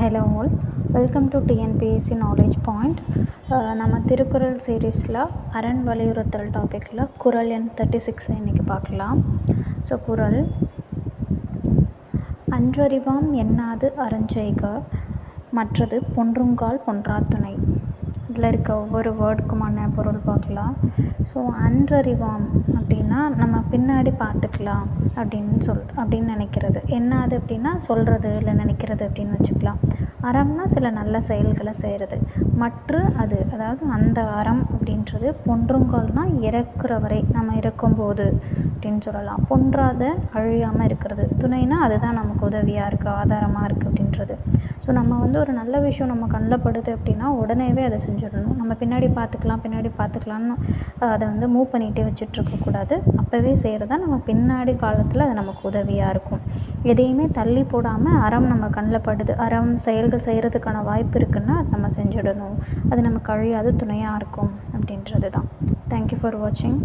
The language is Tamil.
Hello all, welcome to TNPSC knowledge point. நம்ம திருக்குறள் சீரீஸில் அரண் வலியுறுத்தல் டாப்பிக்கில் குறள் எண் 36 இன்றைக்கி பார்க்கலாம். ஸோ குறள்: அன்றறிவாம் என்னாது அறஞ்செய்க, மற்றது பொன்றுங்கால் பொன்றாத் துணை. இதில் இருக்க ஒவ்வொரு வேர்டுக்குமான பொருள் பார்க்கலாம். ஸோ அன்றறிவாம் அப்படின்னா நம்ம பின்னாடி பார்த்துக்கலாம் அப்படின்னு நினைக்கிறது. என்னாது அப்படின்னா சொல்கிறது இல்லை நினைக்கிறது அப்படின்னு வச்சுக்கலாம். அறம்னா சில நல்ல செயல்களை செய்கிறது. அதாவது அந்த அறம் அப்படின்றது பொன்றுங்கால்னால் இறக்குற வரை, நம்ம இறக்கும்போது அப்படின்னு சொல்லலாம். பொன்றாத அழியாமல் இருக்கிறது. துணைனா அதுதான் நமக்கு உதவியாக இருக்குது, ஆதாரமாக இருக்குது அப்படின்றது. ஸோ நம்ம ஒரு நல்ல விஷயம் நம்ம கண்ணில் படுது அப்படின்னா உடனேவே அதை செஞ்சிடணும். நம்ம பின்னாடி பார்த்துக்கலான்னு அதை மூவ் பண்ணிகிட்டே வச்சிட்ருக்கக்கூடாது. அப்போவே செய்கிறதா நம்ம பின்னாடி காலத்தில் அது நமக்கு உதவியாக இருக்கும். எதையுமே தள்ளி போடாமல் அறம் நம்ம கண்ணில் படுது, அறம் செயல்கள் செய்கிறதுக்கான வாய்ப்பு இருக்குன்னா அது நம்ம செஞ்சிடணும். அது நமக்கு அழியாத துணையாக இருக்கும் அப்படின்றது தான். தேங்க்யூ ஃபார் வாட்சிங்.